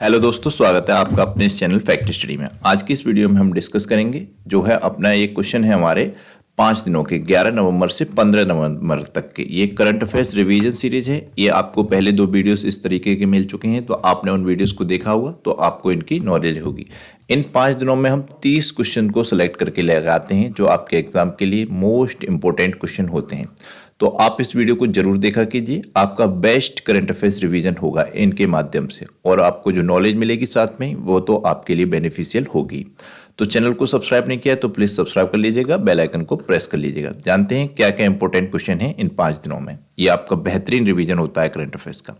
Hello दोस्तों, स्वागत है आपका अपने इस चैनल फैक्ट स्टडी में। आज की इस वीडियो में हम डिस्कस करेंगे जो है अपना ये क्वेश्चन है हमारे 5 दिनों के 11 नवंबर से 15 नवंबर तक के। ये करंट अफेयर्स रिवीजन सीरीज है। ये आपको पहले 2 वीडियोस इस तरीके के मिल चुके हैं, तो आपने उन वीडियोस को देखा हुआ तो आपको इनकी नॉलेज होगी। इन 5 दिनों में हम 30 क्वेश्चन को सिलेक्ट करके ले आते हैं जो आपके एग्जाम के लिए मोस्ट इंपॉर्टेंट क्वेश्चन होते हैं। तो आप इस वीडियो को जरूर देखा कीजिए, आपका बेस्ट करंट अफेयर्स रिवीजन होगा इनके माध्यम से, और आपको जो नॉलेज मिलेगी साथ में वो तो आपके लिए बेनिफिशियल होगी। तो चैनल को सब्सक्राइब नहीं किया तो प्लीज सब्सक्राइब कर लीजिएगा, बेल आइकन को प्रेस कर लीजिएगा। जानते हैं क्या क्या इंपॉर्टेंट क्वेश्चन है इन 5 दिनों में। ये आपका बेहतरीन रिवीजन होता है करंट अफेयर्स का।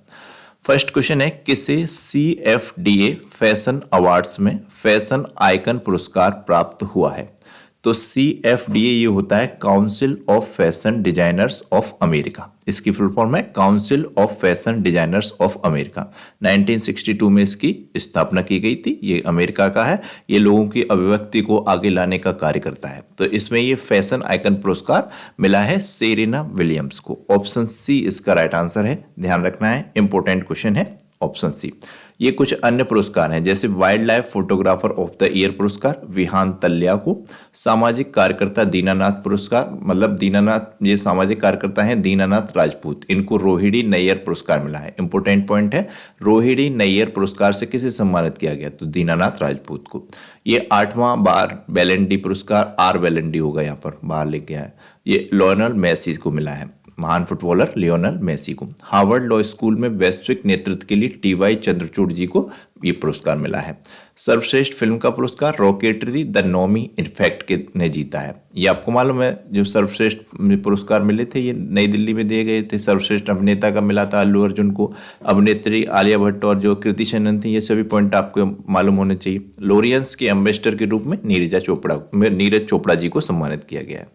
फर्स्ट क्वेश्चन है, किसे CFDA फैशन अवार्ड्स में फैशन आइकन पुरस्कार प्राप्त हुआ है? तो CFDA ये होता है council of fashion designers of America. इसकी फुल फॉर्म है council of fashion designers of America. 1962 में इसकी स्थापना की गई थी। ये अमेरिका का है। ये लोगों की अभिव्यक्ति को आगे लाने का कार्य करता है। तो इसमें ये फैशन आइकन पुरस्कार मिला है सेरेना विलियम्स को। ऑप्शन सी इसका राइट आंसर है, ध्यान रखना है, इंपॉर्टेंट क्वेश्चन है ऑप्शन सी। ये कुछ अन्य पुरस्कार हैं जैसे wild life photographer of the year पुरस्कार विहान तल्या को, सामाजिक कार्यकर्ता दीनानाथ पुरस्कार, मतलब दीनानाथ ये सामाजिक कार्यकर्ता हैं दीनानाथ राजपूत, इनको रोहिणी नैयर पुरस्कार मिला है। इंपॉर्टेंट पॉइंट है, रोहिणी नैयर पुरस्कार से किसे सम्मानित किया गया? तो दीनानाथ राजपूत को। ये 8वां बार बेलेंडी पुरस्कार, आर बेलेंडी होगा यहाँ पर बाहर लेके आया, ये लियोनेल मेसी को मिला है, महान फुटबॉलर लियोनेल मेसी को। हार्वर्ड लॉ स्कूल में वैश्विक नेतृत्व के लिए TY चंद्रचूड़ जी को ये पुरस्कार मिला है। सर्वश्रेष्ठ फिल्म का पुरस्कार रॉकेटरी द नोमी इफेक्ट के ने जीता है। ये आपको मालूम है, जो सर्वश्रेष्ठ पुरस्कार मिले थे ये नई दिल्ली में दिए गए थे। सर्वश्रेष्ठ अभिनेता का मिला था अल्लू अर्जुन को, अभिनेत्री आलिया भट्ट और जो कृति सेनन थी। ये सभी पॉइंट आपको मालूम होने चाहिए। लोरियंस के एम्बेसडर के रूप में नीरज चोपड़ा जी को सम्मानित किया गया है।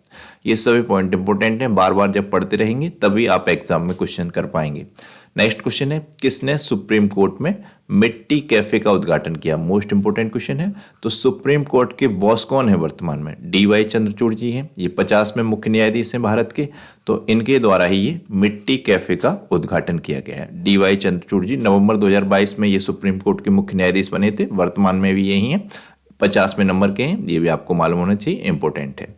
ये सभी पॉइंट इंपॉर्टेंट हैं, बार बार जब पढ़ते रहेंगे तभी आप एग्जाम में क्वेश्चन कर पाएंगे। नेक्स्ट क्वेश्चन है, किसने सुप्रीम कोर्ट में मिट्टी कैफे का उद्घाटन किया? मोस्ट इंपोर्टेंट क्वेश्चन है। तो सुप्रीम कोर्ट के बॉस कौन है वर्तमान में? DY चंद्रचूड़ जी हैं। ये 50 में मुख्य न्यायाधीश हैं भारत के। तो इनके द्वारा ही ये मिट्टी कैफे का उद्घाटन किया गया है। DY चंद्रचूड़ जी नवंबर 2022 में ये सुप्रीम कोर्ट के मुख्य न्यायाधीश बने थे। वर्तमान में भी यही हैं, 50वें नंबर के हैं। ये भी आपको मालूम होना चाहिए, इंपॉर्टेंट है।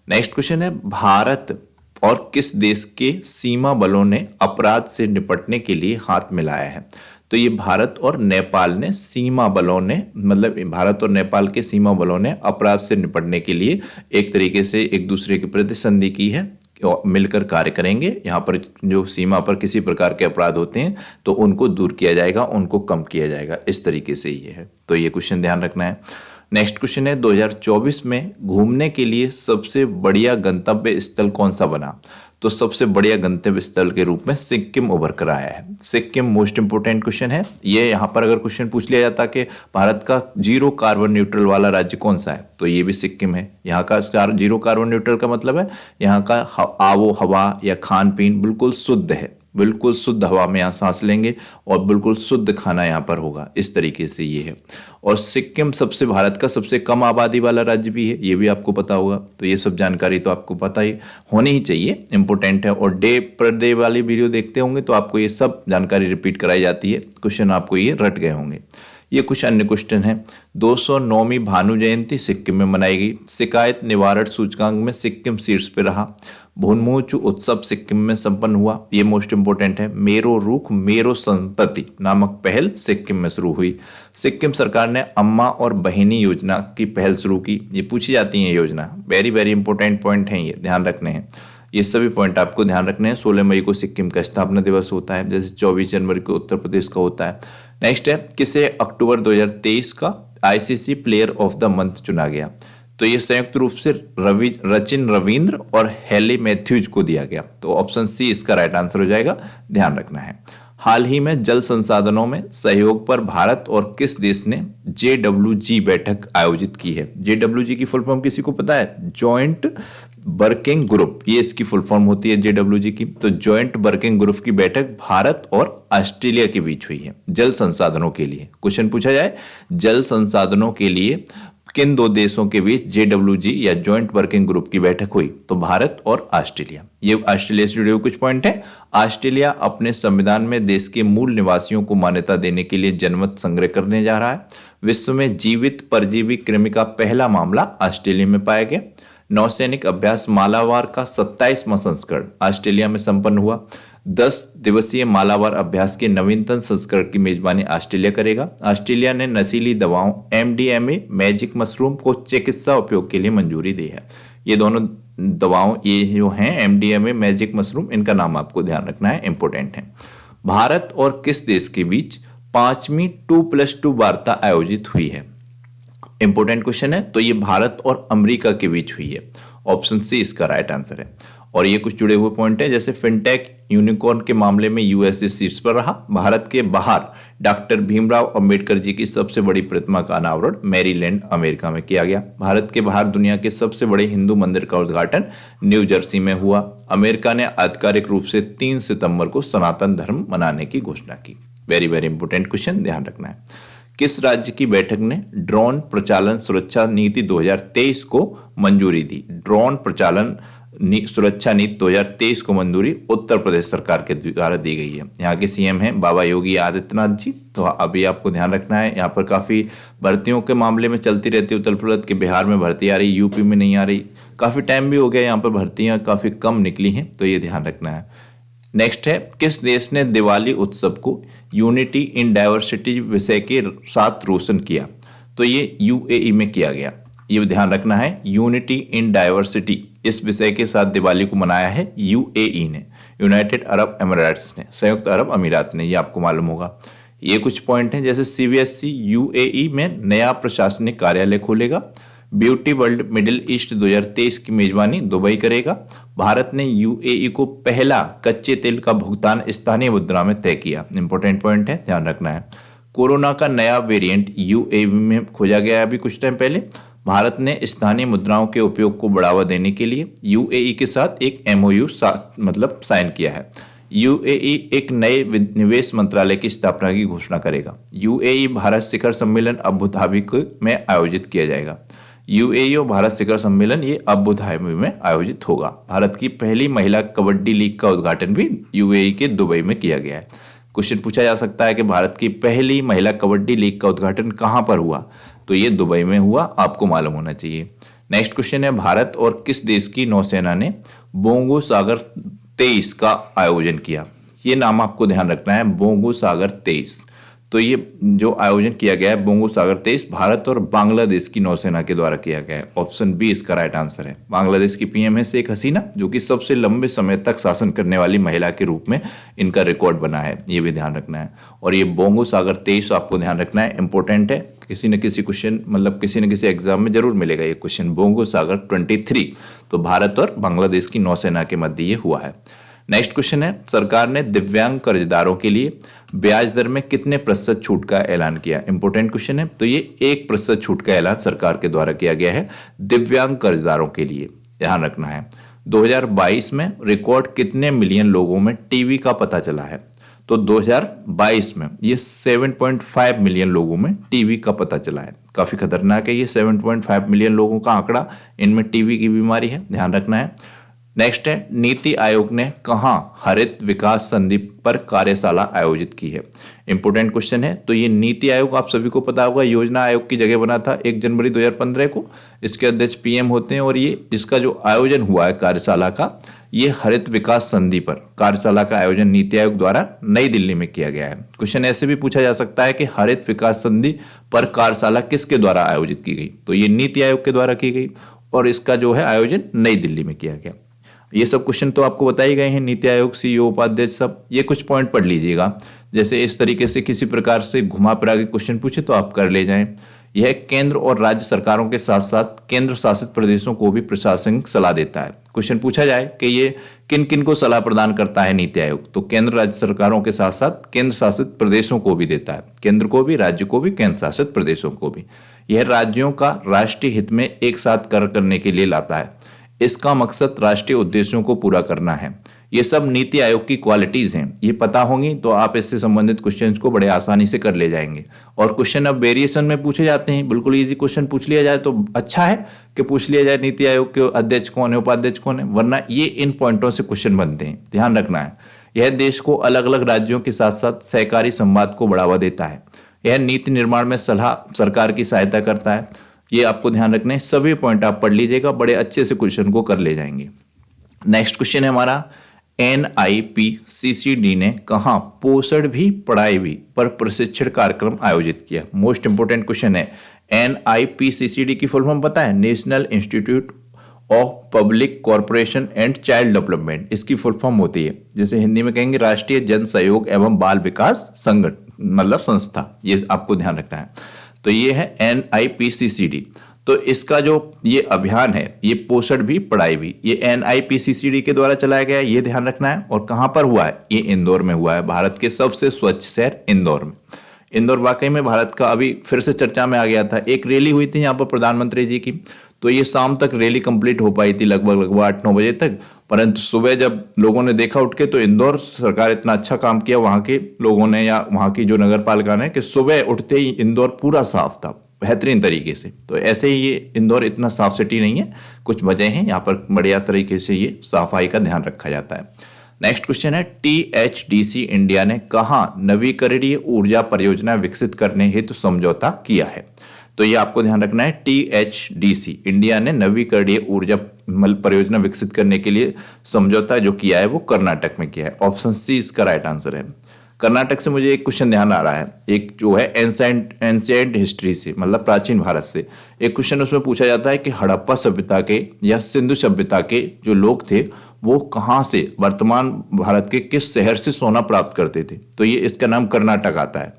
नेक्स्ट क्वेश्चन है, भारत और किस देश के सीमा बलों ने अपराध से निपटने के लिए हाथ मिलाया है? तो ये भारत और नेपाल ने सीमा बलों ने, मतलब भारत और नेपाल के सीमा बलों ने अपराध से निपटने के लिए एक तरीके से एक दूसरे की प्रति संधि की है, मिलकर कार्य करेंगे। यहाँ पर जो सीमा पर किसी प्रकार के अपराध होते हैं तो उनको दूर किया जाएगा, उनको कम किया जाएगा, इस तरीके से ये है। तो ये क्वेश्चन ध्यान रखना है। नेक्स्ट क्वेश्चन है, 2024 में घूमने के लिए सबसे बढ़िया गंतव्य स्थल कौन सा बना? तो सबसे बढ़िया गंतव्य स्थल के रूप में सिक्किम उभर कर आया है। सिक्किम मोस्ट इंपोर्टेंट क्वेश्चन है। ये यहाँ पर अगर क्वेश्चन पूछ लिया जाता कि भारत का 0 कार्बन न्यूट्रल वाला राज्य कौन सा है, तो ये भी सिक्किम है। यहाँ का 0 कार्बन न्यूट्रल का मतलब है यहाँ का आबो हवा या खान पीन बिल्कुल शुद्ध है, बिल्कुल शुद्ध हवा में यहाँ सांस लेंगे और बिल्कुल शुद्ध खाना यहाँ पर होगा, इस तरीके से ये है। और सिक्किम सबसे भारत का सबसे कम आबादी वाला राज्य भी है, ये भी आपको पता होगा। तो ये सब जानकारी तो आपको पता ही होनी ही चाहिए, इंपॉर्टेंट है। और डे पर डे वाली वीडियो देखते होंगे तो आपको ये सब जानकारी रिपीट कराई जाती है, क्वेश्चन आपको ये रट गए होंगे। ये कुछ अन्य क्वेश्चन है। 209वीं भानु जयंती सिक्किम में मनाई गई। शिकायत निवारण सूचकांक में सिक्किम शीर्ष पे रहा। भुनमुचु उत्सव सिक्किम में संपन्न हुआ। ये मोस्ट इंपोर्टेंट है। मेरो रुख मेरो संतति नामक पहल सिक्किम में शुरू हुई। सिक्किम सरकार ने अम्मा और बहिनी योजना की पहल शुरू की। ये पूछी जाती है योजना, वेरी वेरी इंपॉर्टेंट पॉइंट है, ये ध्यान रखने हैं। ये सभी पॉइंट आपको ध्यान रखने हैं। 16 मई को सिक्किम का स्थापना दिवस होता है, जैसे 24 जनवरी को उत्तर प्रदेश का होता है। नेक्स्ट है, किसे अक्टूबर 2023 का ICC player of the month चुना गया? तो ये संयुक्त रूप से रचिन रविंद्र और हेली मैथ्यूज को दिया गया। तो ऑप्शन सी इसका राइट आंसर हो जाएगा, ध्यान रखना है। हाल ही में जल संसाधनों में सहयोग पर भारत और किस देश ने JWG बैठक आयोजित की है? JWG की फुल फॉर्म किसी को पता है? जॉइंट वर्किंग ग्रुप, ये इसकी फुल फॉर्म होती है JWG की। तो जॉइंट वर्किंग ग्रुप की बैठक भारत और ऑस्ट्रेलिया के बीच हुई है जल संसाधनों के लिए। क्वेश्चन पूछा जाए जल संसाधनों के लिए किन दो देशों के बीच JWG या ज्वाइंट वर्किंग ग्रुप की बैठक हुई? तो भारत और ऑस्ट्रेलिया। ये ऑस्ट्रेलिया से जुड़े हुए कुछ पॉइंट हैं। ऑस्ट्रेलिया अपने संविधान में देश के मूल निवासियों को मान्यता देने के लिए जनमत संग्रह करने जा रहा है। विश्व में जीवित परजीवी कृमि का पहला मामला ऑस्ट्रेलिया में पाया गया। नौसैनिक अभ्यास मालाबार का 27वां संस्करण ऑस्ट्रेलिया में संपन्न हुआ। 10 दिवसीय मालाबार अभ्यास के नवीनतम संस्करण की मेजबानी ऑस्ट्रेलिया करेगा। ऑस्ट्रेलिया ने नशीली दवाओं MDMA मैजिक मशरूम को चिकित्सा उपयोग के लिए मंजूरी दी है। ये दोनों दवाओं ये जो हैं MDMA मैजिक मशरूम, इनका नाम आपको ध्यान रखना है, इंपॉर्टेंट है। भारत और किस देश के बीच 5वीं 2+2 वार्ता आयोजित हुई है? इंपॉर्टेंट क्वेश्चन है। तो ये भारत और अमेरिका के बीच हुई है। ऑप्शन सी इसका राइट आंसर है। और ये कुछ जुड़े हुए पॉइंट है, जैसे फिनटेक यूनिकॉर्न के मामले में USA शीर्ष पर रहा। भारत के बाहर डॉक्टर भीमराव अंबेडकर जी की सबसे बड़ी प्रतिमा का अनावरण मैरीलैंड अमेरिका में किया गया। भारत के बाहर दुनिया के सबसे बड़े हिंदू मंदिर का उद्घाटन न्यू जर्सी में हुआ। अमेरिका ने आधिकारिक रूप से 3 सितंबर को सनातन धर्म मनाने की घोषणा की। वेरी वेरी इंपॉर्टेंट क्वेश्चन, ध्यान रखना है। किस राज्य की बैठक ने ड्रोन प्रचालन सुरक्षा नीति 2023 को मंजूरी दी? ड्रोन प्रचालन सुरक्षा नीति 2023 को मंजूरी उत्तर प्रदेश सरकार के द्वारा दी गई है। यहाँ के CM हैं बाबा योगी आदित्यनाथ जी। तो अभी आपको ध्यान रखना है, यहाँ पर काफ़ी भर्तियों के मामले में चलती रहती है उथल पुथल के। बिहार में भर्ती आ रही, यूपी में नहीं आ रही, काफ़ी टाइम भी हो गया, यहाँ पर भर्तियाँ काफ़ी कम निकली हैं, तो ये ध्यान रखना है। नेक्स्ट है, किस देश ने दिवाली उत्सव को यूनिटी इन डाइवर्सिटी विषय के साथ रोशन किया? तो ये UAE में किया गया। ये ध्यान रखना है, यूनिटी इन डाइवर्सिटी इस विषय के साथ दिवाली को मनाया है UAE ने, यूनाइटेड अरब एमिरेट्स ने, संयुक्त अरब अमीरात ने, ये आपको मालूम होगा। ये कुछ पॉइंट हैं, जैसे CBSE UAE में नया प्रशासनिक कार्यालय खोलेगा। ब्यूटी वर्ल्ड मिडिल ईस्ट 2023 की मेजबानी दुबई करेगा। भारत ने UAE को पहला कच्चे तेल का भुगतान स्थानीय मुद्रा में तय किया। इंपॉर्टेंट पॉइंट है, ध्यान रखना है। कोरोना का नया वेरिएंट UAE में खोजा गया है अभी कुछ टाइम पहले। भारत ने स्थानीय मुद्राओं के उपयोग को बढ़ावा देने के लिए UAE के साथ एक MOU साइन किया है। UAE एक नए निवेश मंत्रालय की स्थापना की घोषणा करेगा। UAE भारत शिखर सम्मेलन अबू धाबी में आयोजित किया जाएगा। UAE और भारत शिखर सम्मेलन ये अबू धाबी में आयोजित होगा। भारत की पहली महिला कबड्डी लीग का उद्घाटन भी UAE के दुबई में किया गया है। क्वेश्चन पूछा जा सकता है कि भारत की पहली महिला कबड्डी लीग का उद्घाटन कहां पर हुआ? तो ये दुबई में हुआ, आपको मालूम होना चाहिए। नेक्स्ट क्वेश्चन है, भारत और किस देश की नौसेना ने बोंगो सागर 23 का आयोजन किया? ये नाम आपको ध्यान रखना है, बोंगो सागर 23। तो ये जो आयोजन किया गया है बोंगो सागर 23, भारत और बांग्लादेश की नौसेना के द्वारा किया गया है। ऑप्शन बी इसका राइट आंसर है। बांग्लादेश की PM है शेख हसीना, जो कि सबसे लंबे समय तक शासन करने वाली महिला के रूप में इनका रिकॉर्ड बना है, ये भी ध्यान रखना है। और ये बोंगो सागर 23 आपको ध्यान रखना है, इंपॉर्टेंट है। किसी न किसी क्वेश्चन किसी न किसी एग्जाम में जरूर मिलेगा ये क्वेश्चन। बोंगो सागर 23 तो भारत और बांग्लादेश की नौसेना के मध्य ये हुआ है। नेक्स्ट क्वेश्चन है, सरकार ने दिव्यांग कर्जदारों के लिए ब्याज दर में कितने प्रतिशत छूट का ऐलान किया? इंपॉर्टेंट क्वेश्चन है। तो ये 1% छूट का ऐलान सरकार के द्वारा किया गया है दिव्यांग कर्जदारों के लिए, ध्यान रखना है। 2022 में रिकॉर्ड कितने मिलियन लोगों में टीवी का पता चला है? तो 2022 में ये 7.5 मिलियन लोगों में टीवी का पता चला है। काफी खतरनाक है ये 7.5 मिलियन लोगों का आंकड़ा, इनमें टीवी की बीमारी है, ध्यान रखना है। नेक्स्ट है, नीति आयोग ने कहां हरित विकास संधि पर कार्यशाला आयोजित की है? इंपॉर्टेंट क्वेश्चन है। तो ये नीति आयोग आप सभी को पता होगा, योजना आयोग की जगह बना था 1 जनवरी 2015 को। इसके अध्यक्ष PM होते हैं और ये इसका जो आयोजन हुआ है कार्यशाला का, ये हरित विकास संधि पर कार्यशाला का आयोजन नीति आयोग द्वारा नई दिल्ली में किया गया है। क्वेश्चन ऐसे भी पूछा जा सकता है कि हरित विकास संधि पर कार्यशाला किसके द्वारा आयोजित की गई? तो ये नीति आयोग के द्वारा की गई और इसका जो है आयोजन नई दिल्ली में किया गया। ये सब क्वेश्चन तो आपको बताए गए हैं, नीति आयोग, CEO, उपाध्यक्ष, सब ये कुछ पॉइंट पढ़ लीजिएगा। जैसे इस तरीके से किसी प्रकार से घुमा फिरा के क्वेश्चन पूछे तो आप कर ले जाएं। यह केंद्र और राज्य सरकारों के साथ साथ केंद्र शासित प्रदेशों को भी प्रशासनिक सलाह देता है। क्वेश्चन पूछा जाए कि ये किन किन को सलाह प्रदान करता है नीति आयोग? तो केंद्र राज्य सरकारों के साथ साथ केंद्र शासित प्रदेशों को भी देता है, केंद्र को भी, राज्य को भी, केंद्र शासित प्रदेशों को भी। यह राज्यों का राष्ट्रीय हित में एक साथ करने के लिए लाता है। इसका मकसद राष्ट्रीय उद्देश्यों को पूरा करना है। ये सब नीति आयोग की क्वालिटीज हैं, ये पता होंगी तो आप इससे संबंधित क्वेश्चंस को बड़े आसानी से कर ले जाएंगे। और क्वेश्चन अब वेरिएशन में पूछे जाते हैं, बिल्कुल इजी क्वेश्चन पूछ लिया जाए तो अच्छा है कि पूछ लिया जाए नीति आयोग के अध्यक्ष कौन है, उपाध्यक्ष कौन है, वरना ये इन पॉइंटों से क्वेश्चन बनते हैं, ध्यान रखना है। यह देश को अलग अलग राज्यों के साथ साथ सहकारी संवाद को बढ़ावा देता है। यह नीति निर्माण में सलाह सरकार की सहायता करता है। ये आपको ध्यान रखने, सभी पॉइंट आप पढ़ लीजिएगा, बड़े अच्छे से क्वेश्चन को कर ले जाएंगे। नेक्स्ट क्वेश्चन है हमारा, NIPCCD ने कहां पोषण भी पढ़ाई भी पर प्रशिक्षण कार्यक्रम आयोजित किया? मोस्ट इंपोर्टेंट क्वेश्चन है। NIPCCD की फुल फॉर्म पता है? National institute of public corporation and child development, इसकी फुल फॉर्म होती है, जैसे हिंदी में कहेंगे राष्ट्रीय जन सहयोग एवं बाल विकास संगठन, मतलब संस्था, ये आपको ध्यान रखना है। तो ये है NIPCCD। तो इसका जो ये अभियान है, ये पोषण भी पढ़ाई भी, ये NIPCCD के द्वारा चलाया गया है, ये ध्यान रखना है। और कहां पर हुआ है? ये इंदौर में हुआ है, भारत के सबसे स्वच्छ शहर इंदौर में। इंदौर वाकई में भारत का अभी फिर से चर्चा में आ गया था। एक रैली हुई थी यहाँ पर प्रधानमंत्री जी की, तो ये शाम तक रैली कंप्लीट हो पाई थी, लगभग 8-9 बजे तक। परंतु सुबह जब लोगों ने देखा उठ के, तो इंदौर सरकार इतना अच्छा काम किया वहाँ के लोगों ने या वहाँ की जो नगर पालिका ने, कि सुबह उठते ही इंदौर पूरा साफ था बेहतरीन तरीके से। तो ऐसे ही ये इंदौर इतना साफ सिटी नहीं है, कुछ वजह हैं, यहाँ पर बढ़िया तरीके से ये सफाई का ध्यान रखा जाता है। नेक्स्ट क्वेश्चन है, THDC इंडिया ने कहां नवीकरणीय ऊर्जा परियोजना विकसित करने हेतु समझौता किया है? तो ये आपको ध्यान रखना है, THDC इंडिया ने नवीकरणीय ऊर्जा परियोजना विकसित करने के लिए समझौता जो किया है वो कर्नाटक में किया है। ऑप्शन सी इसका राइट आंसर है। कर्नाटक से मुझे एक क्वेश्चन ध्यान आ रहा है, एक जो है एंशिएंट हिस्ट्री से, मतलब प्राचीन भारत से एक क्वेश्चन उसमें पूछा जाता है कि हड़प्पा सभ्यता के या सिंधु सभ्यता के जो लोग थे वो कहाँ से, वर्तमान भारत के किस शहर से सोना प्राप्त करते थे? तो ये इसका नाम कर्नाटक आता है।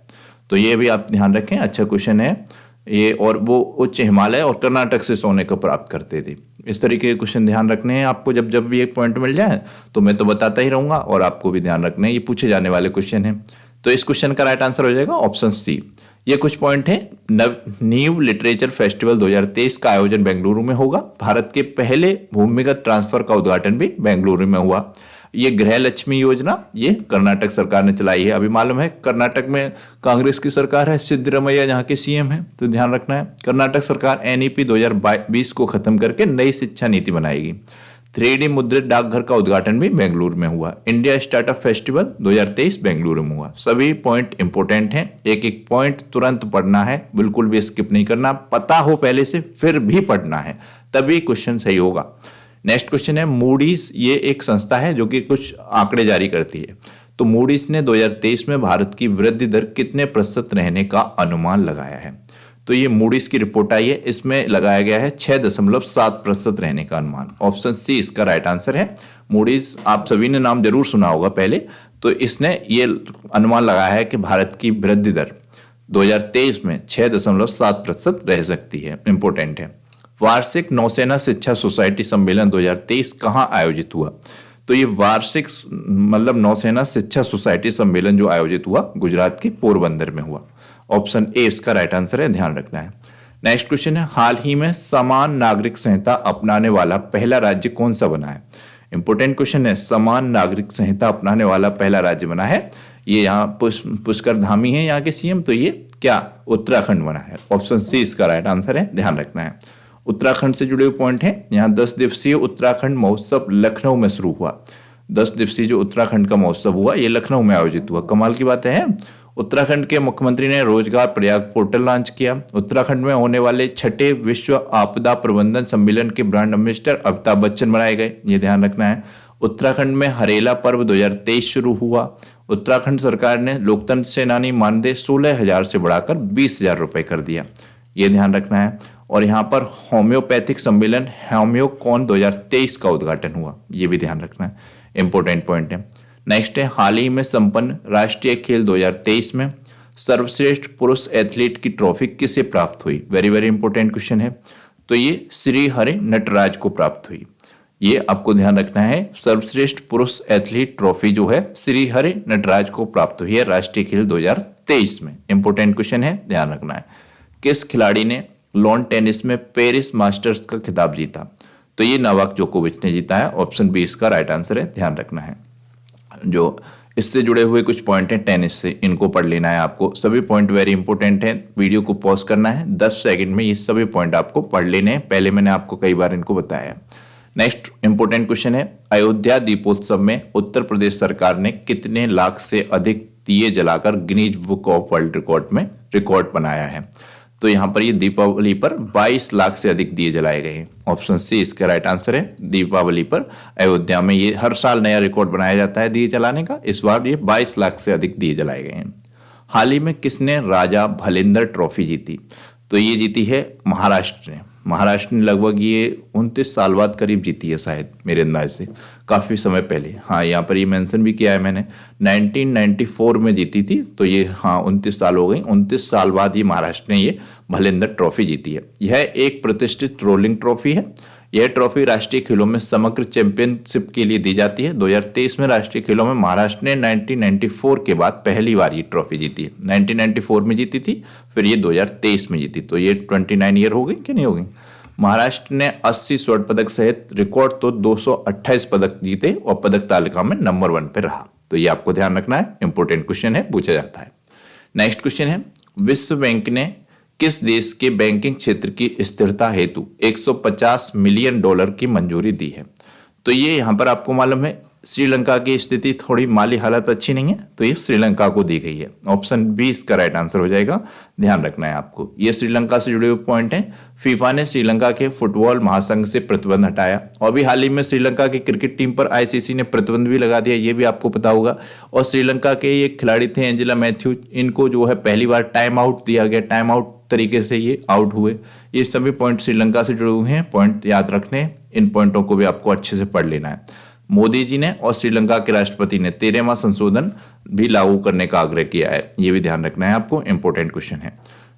तो ये भी आप ध्यान रखें, अच्छा क्वेश्चन है ये। और वो उच्च हिमालय और कर्नाटक से सोने को प्राप्त करते थे। इस तरीके के क्वेश्चन ध्यान रखने हैं आपको, जब जब भी एक पॉइंट मिल जाए तो मैं तो बताता ही रहूंगा, और आपको भी ध्यान रखना है, ये पूछे जाने वाले क्वेश्चन हैं। तो इस क्वेश्चन का राइट आंसर हो जाएगा ऑप्शन सी। ये कुछ पॉइंट है। नीव लिटरेचर फेस्टिवल 2023 का आयोजन बेंगलुरु में होगा। भारत के पहले भूमिगत ट्रांसफर का उद्घाटन भी बेंगलुरु में हुआ। ये गृह लक्ष्मी योजना ये कर्नाटक सरकार ने चलाई है। अभी मालूम है कर्नाटक में कांग्रेस की सरकार है, सिद्धरामैया यहाँ के सीएम है, तो ध्यान रखना है। कर्नाटक सरकार NEP 2020 को खत्म करके नई शिक्षा नीति बनाएगी। 3D मुद्रित डाकघर का उद्घाटन भी बेंगलुरु में हुआ। इंडिया स्टार्टअप फेस्टिवल 2023 बेंगलुरु में हुआ। सभी पॉइंट इंपोर्टेंट हैं, एक एक पॉइंट तुरंत पढ़ना है, बिल्कुल भी स्किप नहीं करना, पता हो पहले से फिर भी पढ़ना है, तभी क्वेश्चन सही होगा। नेक्स्ट क्वेश्चन है, मूडीज ये एक संस्था है जो कि कुछ आंकड़े जारी करती है। तो मूडीज ने 2023 में भारत की वृद्धि दर कितने प्रतिशत रहने का अनुमान लगाया है? तो ये मूडीज की रिपोर्ट आई है, इसमें लगाया गया है 6.7% रहने का अनुमान। ऑप्शन सी इसका राइट आंसर है। मूडीज आप सभी ने नाम जरूर सुना होगा पहले, तो इसने ये अनुमान लगाया है कि भारत की वृद्धि दर 2023 में 6.7% रह सकती है। इंपोर्टेंट है। वार्षिक नौसेना शिक्षा सोसाइटी सम्मेलन 2023 कहां आयोजित हुआ? तो ये वार्षिक मतलब नौसेना शिक्षा सोसाइटी सम्मेलन जो आयोजित हुआ गुजरात के पोरबंदर में हुआ। ऑप्शन ए इसका राइट आंसर है, ध्यान रखना है। नेक्स्ट क्वेश्चन है, हाल ही में समान नागरिक संहिता अपनाने वाला पहला राज्य कौन सा बना है? इंपोर्टेंट क्वेश्चन है, समान नागरिक संहिता अपनाने वाला पहला राज्य बना है, ये यहाँ पुष्कर धामी है यहाँ के सीएम, तो ये क्या उत्तराखंड बना है। ऑप्शन सी इसका राइट आंसर है, ध्यान रखना है। उत्तराखंड से जुड़े हुए पॉइंट हैं, यहाँ 10 दिवसीय उत्तराखंड महोत्सव लखनऊ में शुरू हुआ। 10 दिवसीय जो उत्तराखंड का महोत्सव हुआ ये लखनऊ में आयोजित हुआ। कमाल की बात है। उत्तराखंड के मुख्यमंत्री ने रोजगार प्रयाग पोर्टल लॉन्च किया। उत्तराखंड में होने वाले 6ठे विश्व आपदा प्रबंधन सम्मेलन के ब्रांड एम्बेसडर अमिताभ बच्चन बनाए गए, ये ध्यान रखना है। उत्तराखंड में हरेला पर्व 2023 शुरू हुआ। उत्तराखंड सरकार ने लोकतंत्र सेनानी मानदेय 16,000 से बढ़ाकर 20,000 रुपए कर दिया, ये ध्यान रखना है। और यहाँ पर होम्योपैथिक सम्मेलन होम्योकॉन 2023 का उद्घाटन हुआ, ये भी ध्यान रखना है, इंपोर्टेंट पॉइंट है। नेक्स्ट है, हाल ही में संपन्न राष्ट्रीय खेल 2023 में सर्वश्रेष्ठ पुरुष एथलीट की ट्रॉफी किसे प्राप्त हुई? वेरी वेरी इंपॉर्टेंट क्वेश्चन है। तो ये श्री हरि नटराज को प्राप्त हुई, ये आपको ध्यान रखना है। सर्वश्रेष्ठ पुरुष एथलीट ट्रॉफी जो है श्री हरि नटराज को प्राप्त हुई है राष्ट्रीय खेल 2023 में। इंपोर्टेंट क्वेश्चन है, ध्यान रखना है। किस खिलाड़ी ने लॉन टेनिस में पेरिस मास्टर्स का खिताब जीता? तो ये नोवाक जोकोविच ने जीता है। ऑप्शन बी इसका राइट आंसर है, ध्यान रखना है। जो इससे जुड़े हुए कुछ पॉइंट हैं टेनिस से, इनको पढ़ लेना है आपको। सभी पॉइंट वेरी इंपॉर्टेंट हैं। वीडियो को पॉज करना है, 10 सेकंड में ये सभी पॉइंट आपको पढ़ लेने हैं। पहले मैंने आपको कई बार इनको बताया है। नेक्स्ट इंपॉर्टेंट क्वेश्चन है, अयोध्या दीपोत्सव में उत्तर प्रदेश सरकार ने कितने लाख से अधिक दिए जलाकर Guinness book of world record में रिकॉर्ड बनाया है? तो यहाँ पर ये दीपावली पर 22 लाख से अधिक दिए जलाए गए हैं। ऑप्शन सी इसका राइट आंसर है। दीपावली पर अयोध्या में ये हर साल नया रिकॉर्ड बनाया जाता है दिए जलाने का। इस बार ये 22 लाख से अधिक दिए जलाए गए हैं। हाल ही में किसने राजा भलिंदर ट्रॉफी जीती? तो ये जीती है महाराष्ट्र ने। महाराष्ट्र ने लगभग ये 29 साल बाद करीब जीती है शायद, मेरे अंदाज से काफ़ी समय पहले। हाँ, यहाँ पर ये मेंशन भी किया है मैंने, 1994 में जीती थी। तो ये हाँ 29 साल हो गई। 29 साल बाद ये महाराष्ट्र ने ये भलिंदर ट्रॉफी जीती है। यह एक प्रतिष्ठित रोलिंग ट्रॉफी है। यह ट्रॉफी राष्ट्रीय खेलों में समग्र चैंपियनशिप के लिए दी जाती है। 2023 में राष्ट्रीय खेलों में महाराष्ट्र ने 1994 के बाद पहली बार ये ट्रॉफी जीती है। 1994 में जीती थी, फिर ये 2023 में जीती। तो ये 29 ईयर हो गई कि नहीं हो गई? महाराष्ट्र ने 80 स्वर्ण पदक सहित रिकॉर्ड तो 228 पदक जीते और पदक तालिका में नंबर 1 पे रहा। तो ये आपको ध्यान रखना है, इंपॉर्टेंट क्वेश्चन है, पूछा जाता है। नेक्स्ट क्वेश्चन है, विश्व बैंक ने किस देश के बैंकिंग क्षेत्र की स्थिरता हेतु 150 मिलियन डॉलर की मंजूरी दी है? तो ये यहाँ पर आपको मालूम है श्रीलंका की स्थिति थोड़ी माली हालत अच्छी नहीं है, तो ये श्रीलंका को दी गई है। ऑप्शन बी इसका राइट आंसर हो जाएगा, ध्यान रखना है आपको। ये श्रीलंका से जुड़े हुए पॉइंट हैं। फीफा ने श्रीलंका के फुटबॉल महासंघ से प्रतिबंध हटाया और भी हाल ही में श्रीलंका की क्रिकेट टीम पर आईसीसी ने प्रतिबंध भी लगा दिया, ये भी आपको पता होगा। और श्रीलंका के ये खिलाड़ी थे एंजेला मैथ्यूज, इनको जो है पहली बार टाइम आउट दिया गया, टाइम आउट तरीके से ये आउट हुए। ये सभी पॉइंट श्रीलंका से जुड़े हुए हैं, पॉइंट याद रखने। इन पॉइंटों को भी आपको अच्छे से पढ़ लेना है। मोदी जी ने और श्रीलंका के राष्ट्रपति ने 13वां संशोधन भी लागू करने का आग्रह किया है, ये भी ध्यान रखना है आपको, इंपॉर्टेंट क्वेश्चन है।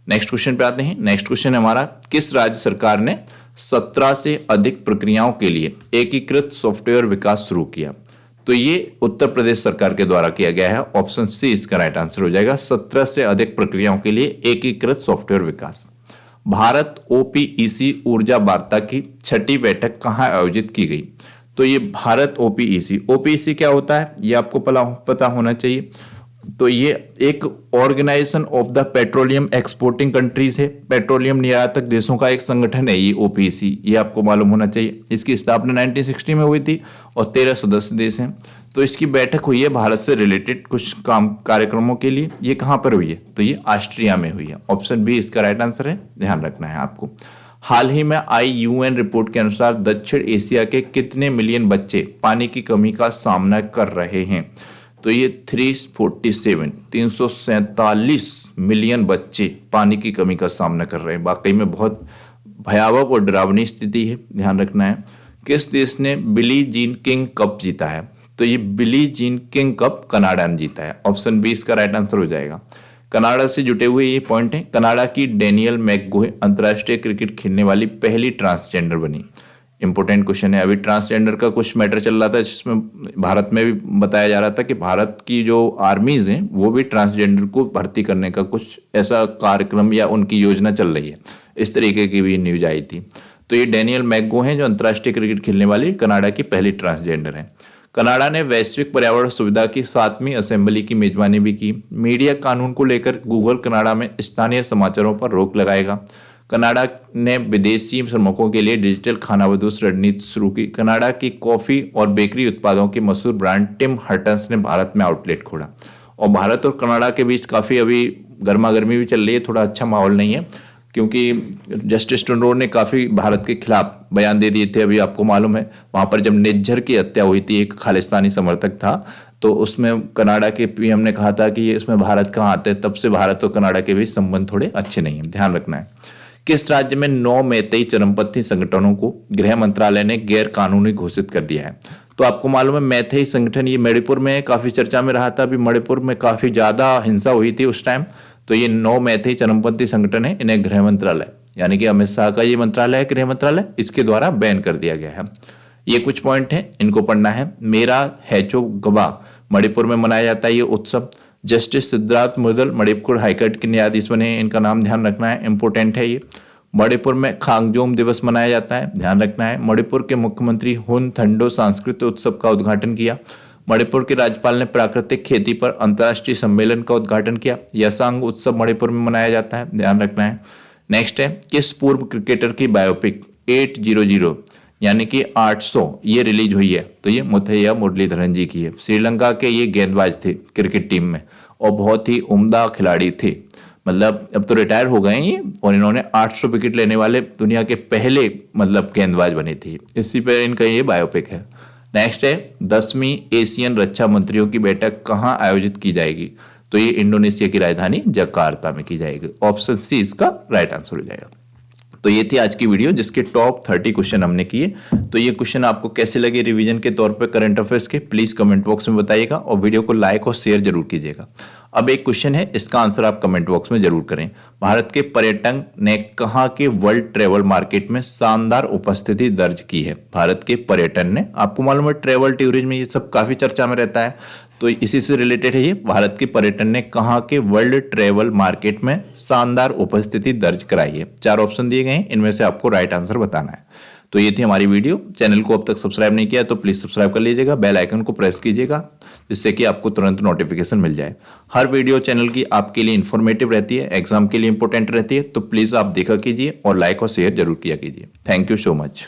नेक्स्ट क्वेश्चन पे आते हैं। नेक्स्ट क्वेश्चन हमारा, किस राज्य सरकार ने 17 से अधिक प्रक्रियाओं के लिए एकीकृत सॉफ्टवेयर विकास शुरू किया? तो ये उत्तर प्रदेश सरकार के द्वारा किया गया है। ऑप्शन सी इसका राइट आंसर हो जाएगा, 17 से अधिक प्रक्रियाओं के लिए एकीकृत सॉफ्टवेयर विकास। भारत ओपीईसी ऊर्जा वार्ता की 6ठी बैठक कहाँ आयोजित की गई? तो ये भारत ओपीईसी क्या होता है ये आपको पता होना चाहिए। तो ये एक organization of the petroleum exporting countries है, पेट्रोलियम निर्यातक देशों का एक संगठन है ये ओपीईसी, ये आपको मालूम होना चाहिए। इसकी स्थापना 1960 में हुई थी और 13 सदस्य देश हैं। तो इसकी बैठक हुई है भारत से रिलेटेड कुछ कार्यक्रमों के लिए। ये कहाँ पर हुई है? तो ये ऑस्ट्रिया में हुई है। ऑप्शन बी इसका राइट आंसर है, ध्यान रखना है आपको। हाल ही में आई यूएन रिपोर्ट के अनुसार दक्षिण एशिया के कितने मिलियन बच्चे पानी की कमी का सामना कर रहे हैं? तो ये 347 मिलियन बच्चे पानी की कमी का सामना कर रहे हैं। वाकई में बहुत भयावह और डरावनी स्थिति है, ध्यान रखना है। किस देश ने बिली जीन किंग कप जीता है? तो ये Billie Jean King cup Canada ने जीता है। ऑप्शन बी इसका राइट आंसर हो जाएगा। कनाडा से जुटे हुए ये पॉइंट है। कनाडा की डेनियल मैकगोहे अंतर्राष्ट्रीय क्रिकेट खेलने वाली पहली ट्रांसजेंडर बनी। इंपॉर्टेंट क्वेश्चन है। अभी ट्रांसजेंडर का कुछ मैटर चल रहा था जिसमें भारत में भी बताया जा रहा था कि भारत की जो आर्मीज हैं वो भी ट्रांसजेंडर को भर्ती करने का कुछ ऐसा कार्यक्रम या उनकी योजना चल रही है, इस तरीके की भी न्यूज आई थी। तो ये डेनियल मैकगोहे हैं जो अंतर्राष्ट्रीय क्रिकेट खेलने वाली कनाडा की पहली ट्रांसजेंडर है। कनाडा ने वैश्विक पर्यावरण सुविधा की 7वीं असेंबली की मेजबानी भी की। मीडिया कानून को लेकर गूगल कनाडा में स्थानीय समाचारों पर रोक लगाएगा। कनाडा ने विदेशी श्रमिकों के लिए डिजिटल खानाबदोश रणनीति शुरू की। कनाडा की कॉफी और बेकरी उत्पादों के मशहूर ब्रांड टिम हॉर्टन्स ने भारत में आउटलेट खोला। और भारत और कनाडा के बीच काफ़ी अभी गर्मा गर्मी भी चल रही है, थोड़ा अच्छा माहौल नहीं है, क्योंकि जस्टिस ट्रूडो ने काफ़ी भारत के खिलाफ बयान दे दिए थे। अभी आपको मालूम है वहाँ पर जब निज्जर की हत्या हुई थी, एक खालिस्तानी समर्थक था, तो उसमें कनाडा के पीएम ने कहा था कि इसमें भारत कहाँ आते हैं। तब से भारत और कनाडा के बीच संबंध थोड़े अच्छे नहीं हैं, ध्यान रखना है। किस राज्य में 9 मैतेई चरमपंथी संगठनों को गृह मंत्रालय ने गैर कानूनी घोषित कर दिया है? तो आपको मालूम है मैतेई संगठन ये मणिपुर में काफ़ी चर्चा में रहा था। अभी मणिपुर में काफ़ी ज़्यादा हिंसा हुई थी उस टाइम। तो ये 9 मैतेई चरमपंथी संगठन है, इन्हें गृह मंत्रालय यानी कि अमित शाह का ये मंत्रालय है, गृह मंत्रालय, इसके द्वारा बैन कर दिया गया है। ये कुछ पॉइंट हैं, इनको पढ़ना है। मेरा हैचो गबा मणिपुर में मनाया जाता है ये उत्सव। जस्टिस सिद्धार्थ मुदल मणिपुर हाईकोर्ट के न्यायाधीश बने, इनका नाम ध्यान रखना है, इंपॉर्टेंट है ये। मणिपुर में खांगजोम दिवस मनाया जाता है, ध्यान रखना है। मणिपुर के मुख्यमंत्री हुन थंडो सांस्कृतिक उत्सव का उद्घाटन किया। मणिपुर के राज्यपाल ने प्राकृतिक खेती पर अंतर्राष्ट्रीय सम्मेलन का उद्घाटन किया। यसांग उत्सव मणिपुर में मनाया जाता है, ध्यान रखना है। नेक्स्ट है, किस पूर्व क्रिकेटर की बायोपिक 800 यानी कि 800 ये रिलीज हुई है? तो ये मुथैया मुरलीधरन जी की है। श्रीलंका के ये गेंदबाज थे क्रिकेट टीम में और बहुत ही उम्दा खिलाड़ी थे, मतलब अब तो रिटायर हो गए हैं ये, और इन्होंने 800 विकेट लेने वाले दुनिया के पहले मतलब गेंदबाज बने थे। इसी पर इनका ये बायोपिक है। नेक्स्ट है, 10वीं एशियन रक्षा मंत्रियों की बैठक कहाँ आयोजित की जाएगी? तो ये इंडोनेशिया की राजधानी जकार्ता में की जाएगी। ऑप्शन सी इसका राइट आंसर हो जाएगा। तो ये थी आज की वीडियो जिसके टॉप 30 क्वेश्चन हमने किए। तो ये क्वेश्चन आपको कैसे लगे रिवीजन के तौर पे करंट अफेयर्स के, प्लीज कमेंट बॉक्स में बताइएगा और वीडियो को लाइक और शेयर जरूर कीजिएगा। अब एक क्वेश्चन है, इसका आंसर आप कमेंट बॉक्स में जरूर करें। भारत के पर्यटन ने कहाँ के वर्ल्ड ट्रेवल मार्केट में शानदार उपस्थिति दर्ज की है? भारत के पर्यटन ने, आपको मालूम है ट्रेवल टूरिज्म ये सब काफी चर्चा में रहता है, तो इसी से रिलेटेड है ये। भारत के पर्यटन ने कहाँ के वर्ल्ड ट्रेवल मार्केट में शानदार उपस्थिति दर्ज कराई है? 4 ऑप्शन दिए गए हैं, इनमें से आपको राइट आंसर बताना है। तो ये थी हमारी वीडियो। चैनल को अब तक सब्सक्राइब नहीं किया तो प्लीज सब्सक्राइब कर लीजिएगा, बेल आइकन को प्रेस कीजिएगा जिससे कि आपको तुरंत नोटिफिकेशन मिल जाए। हर वीडियो चैनल की आपके लिए इन्फॉर्मेटिव रहती है, एग्जाम के लिए इंपॉर्टेंट रहती है, तो प्लीज आप देखा कीजिए और लाइक और शेयर जरूर किया कीजिए। Thank you so much.